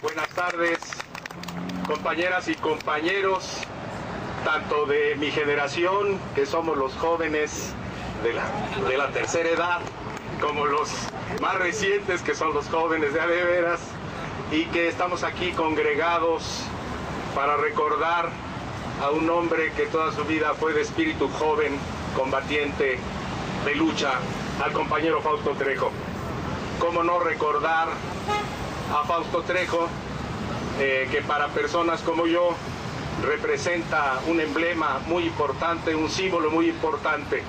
Buenas tardes, compañeras y compañeros, tanto de mi generación, que somos los jóvenes de la tercera edad, como los más recientes, que son los jóvenes de veras, y que estamos aquí congregados para recordar a un hombre que toda su vida fue de espíritu joven, combatiente, de lucha, al compañero Fausto Trejo. ¿Cómo no recordar a Fausto Trejo, que para personas como yo representa un emblema muy importante, un símbolo muy importante?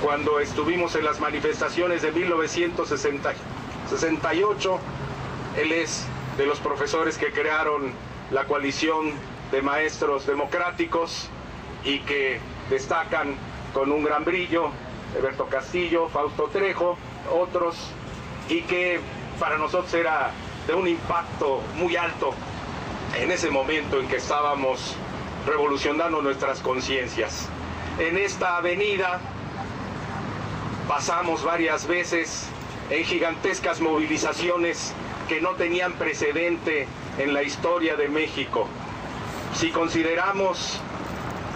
Cuando estuvimos en las manifestaciones de 1968, él es de los profesores que crearon la coalición de maestros democráticos y que destacan con un gran brillo: Alberto Castillo, Fausto Trejo, otros, y que para nosotros era de un impacto muy alto en ese momento en que estábamos revolucionando nuestras conciencias. En esta avenida pasamos varias veces en gigantescas movilizaciones que no tenían precedente en la historia de México. Si consideramos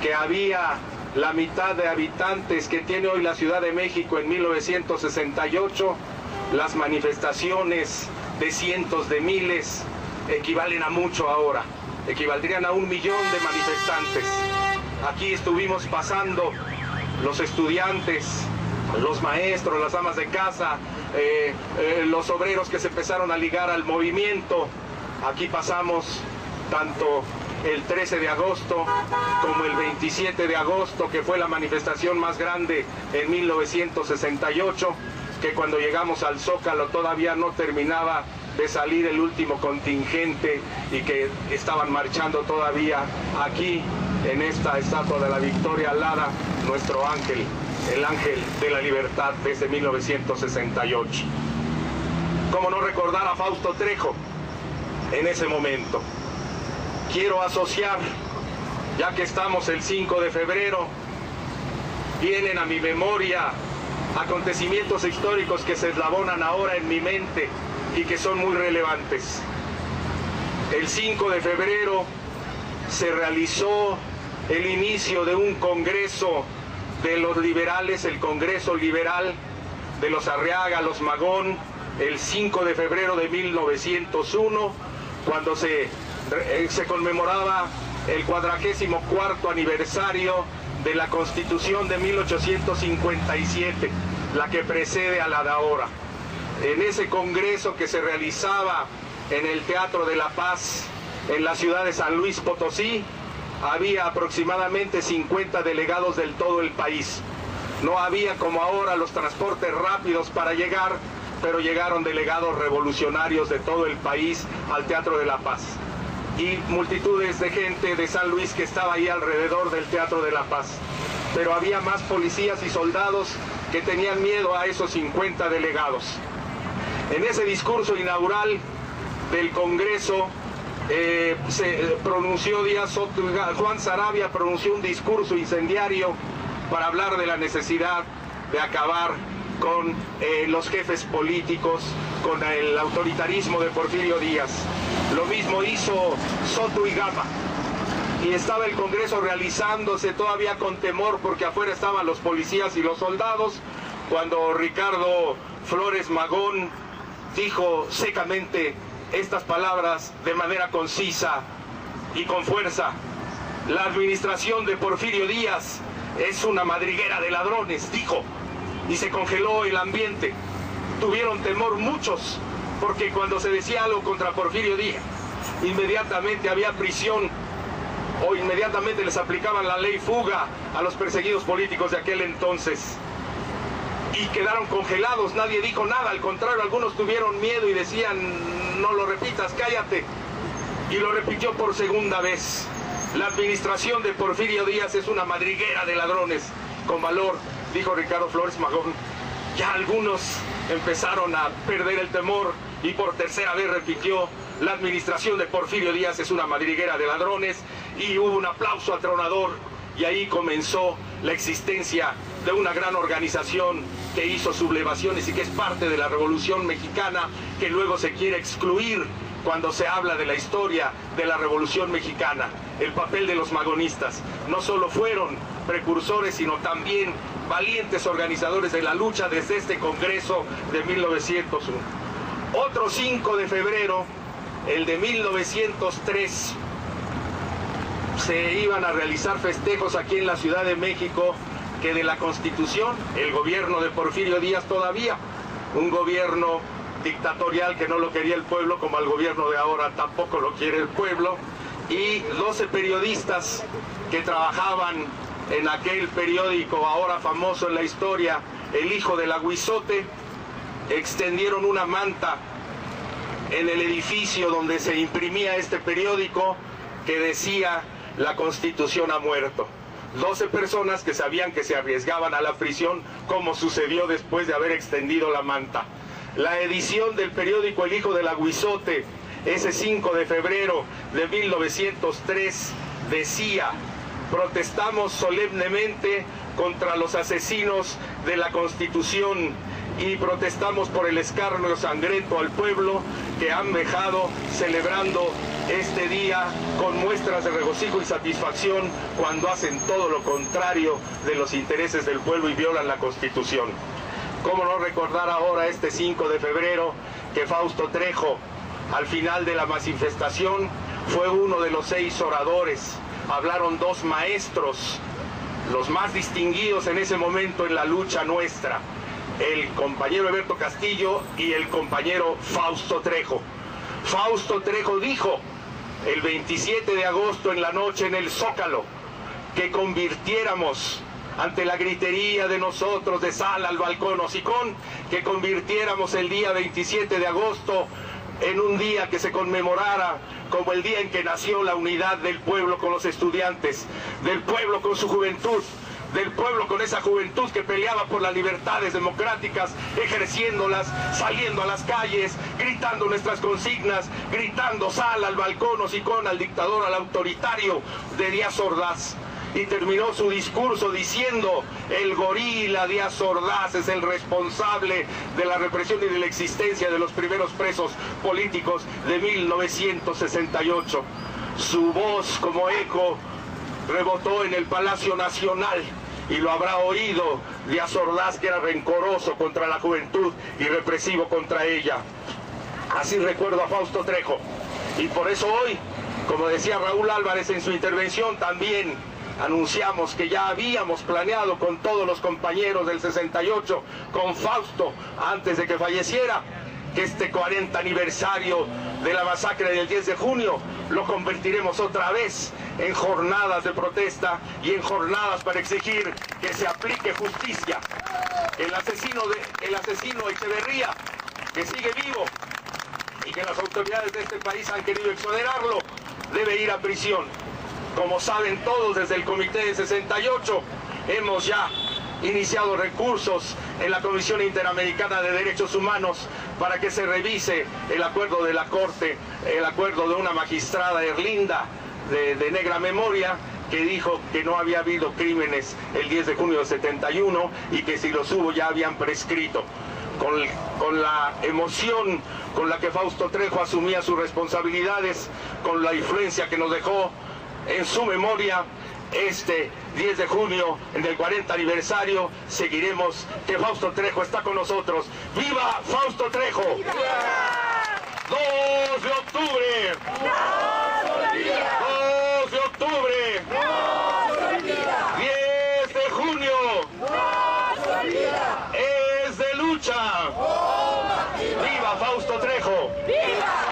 que había la mitad de habitantes que tiene hoy la Ciudad de México en 1968, las manifestaciones de cientos de miles equivalen a mucho ahora, equivaldrían a 1 millón de manifestantes. Aquí estuvimos pasando los estudiantes, los maestros, las amas de casa, los obreros que se empezaron a ligar al movimiento. Aquí pasamos tanto el 13 de agosto como el 27 de agosto, que fue la manifestación más grande en 1968, que cuando llegamos al Zócalo todavía no terminaba de salir el último contingente y que estaban marchando todavía aquí en esta estatua de la Victoria al lado nuestro ángel, el ángel de la libertad desde 1968. ¿Cómo no recordar a Fausto Trejo en ese momento? Quiero asociar, ya que estamos el 5 de febrero, vienen a mi memoria acontecimientos históricos que se eslabonan ahora en mi mente y que son muy relevantes. El 5 de febrero se realizó el inicio de un congreso de los liberales, el Congreso Liberal de los Arriaga, los Magón, el 5 de febrero de 1901, cuando se conmemoraba el 44º aniversario de la Constitución de 1857, la que precede a la de ahora. En ese congreso que se realizaba en el Teatro de la Paz, en la ciudad de San Luis Potosí, había aproximadamente 50 delegados del todo el país. No había como ahora los transportes rápidos para llegar, pero llegaron delegados revolucionarios de todo el país al Teatro de la Paz. Y multitudes de gente de San Luis que estaba ahí alrededor del Teatro de la Paz. Pero había más policías y soldados que tenían miedo a esos 50 delegados. En ese discurso inaugural del Congreso, se pronunció Juan Saravia pronunció un discurso incendiario para hablar de la necesidad de acabar con los jefes políticos, con el autoritarismo de Porfirio Díaz. Lo mismo hizo Soto y Gama. Y estaba el Congreso realizándose todavía con temor, porque afuera estaban los policías y los soldados, cuando Ricardo Flores Magón dijo secamente estas palabras de manera concisa y con fuerza: la administración de Porfirio Díaz es una madriguera de ladrones, dijo, y se congeló el ambiente. Tuvieron temor muchos, porque cuando se decía algo contra Porfirio Díaz, inmediatamente había prisión, o inmediatamente les aplicaban la ley fuga a los perseguidos políticos de aquel entonces. Y quedaron congelados, nadie dijo nada, al contrario, algunos tuvieron miedo y decían: no lo repitas, cállate. Y lo repitió por segunda vez: la administración de Porfirio Díaz es una madriguera de ladrones. Con valor, dijo Ricardo Flores Magón. Ya algunos empezaron a perder el temor y por tercera vez repitió: la administración de Porfirio Díaz es una madriguera de ladrones. Y hubo un aplauso atronador, y ahí comenzó la existencia de una gran organización que hizo sublevaciones y que es parte de la Revolución Mexicana, que luego se quiere excluir cuando se habla de la historia de la Revolución Mexicana, el papel de los magonistas. No solo fueron precursores, sino también valientes organizadores de la lucha desde este Congreso de 1901. Otro 5 de febrero, el de 1903, se iban a realizar festejos aquí en la Ciudad de México, que de la Constitución, el gobierno de Porfirio Díaz todavía, un gobierno dictatorial que no lo quería el pueblo, como al gobierno de ahora tampoco lo quiere el pueblo, y 12 periodistas que trabajaban en aquel periódico ahora famoso en la historia, El Hijo del Aguizote, extendieron una manta en el edificio donde se imprimía este periódico que decía: la Constitución ha muerto. 12 personas que sabían que se arriesgaban a la prisión, como sucedió después de haber extendido la manta. La edición del periódico El Hijo del Aguizote, ese 5 de febrero de 1903, decía: protestamos solemnemente contra los asesinos de la Constitución y protestamos por el escarnio sangriento al pueblo que han dejado celebrando este día con muestras de regocijo y satisfacción, cuando hacen todo lo contrario de los intereses del pueblo y violan la Constitución. ¿Cómo no recordar ahora este 5 de febrero que Fausto Trejo, al final de la manifestación, fue uno de los 6 oradores? Hablaron 2 maestros, los más distinguidos en ese momento en la lucha nuestra, el compañero Heberto Castillo y el compañero Fausto Trejo. Fausto Trejo dijo el 27 de agosto en la noche en el Zócalo que convirtiéramos, ante la gritería de nosotros de sala al balcón hocicón, que convirtiéramos el día 27 de agosto en un día que se conmemorara como el día en que nació la unidad del pueblo con los estudiantes, del pueblo con su juventud, del pueblo con esa juventud que peleaba por las libertades democráticas, ejerciéndolas, saliendo a las calles, gritando nuestras consignas, gritando sal al balcón hocicón al dictador, al autoritario de Díaz Ordaz. Y terminó su discurso diciendo: el gorila Díaz Ordaz es el responsable de la represión y de la existencia de los primeros presos políticos de 1968. Su voz como eco rebotó en el Palacio Nacional, y lo habrá oído Díaz Ordaz, que era rencoroso contra la juventud y represivo contra ella. Así recuerdo a Fausto Trejo, y por eso hoy, como decía Raúl Álvarez en su intervención, también anunciamos que ya habíamos planeado con todos los compañeros del 68, con Fausto, antes de que falleciera, que este 40 aniversario de la masacre del 10 de junio lo convertiremos otra vez en jornadas de protesta y en jornadas para exigir que se aplique justicia. El asesino Echeverría, que sigue vivo y que las autoridades de este país han querido exonerarlo, debe ir a prisión. Como saben todos, desde el Comité de 68 hemos ya iniciado recursos en la Comisión Interamericana de Derechos Humanos para que se revise el acuerdo de la Corte, el acuerdo de una magistrada Erlinda de negra memoria, que dijo que no había habido crímenes el 10 de junio de 71 y que si los hubo ya habían prescrito. Con la emoción con la que Fausto Trejo asumía sus responsabilidades, con la influencia que nos dejó en su memoria, este 10 de junio, en el 40 aniversario, seguiremos que Fausto Trejo está con nosotros. ¡Viva Fausto Trejo! ¡Viva! 2 de octubre. ¡No se olvida! 2 de octubre. ¡No se olvida! 10 de junio. ¡No se olvida! Es de lucha. ¡Viva Fausto Trejo! ¡Viva!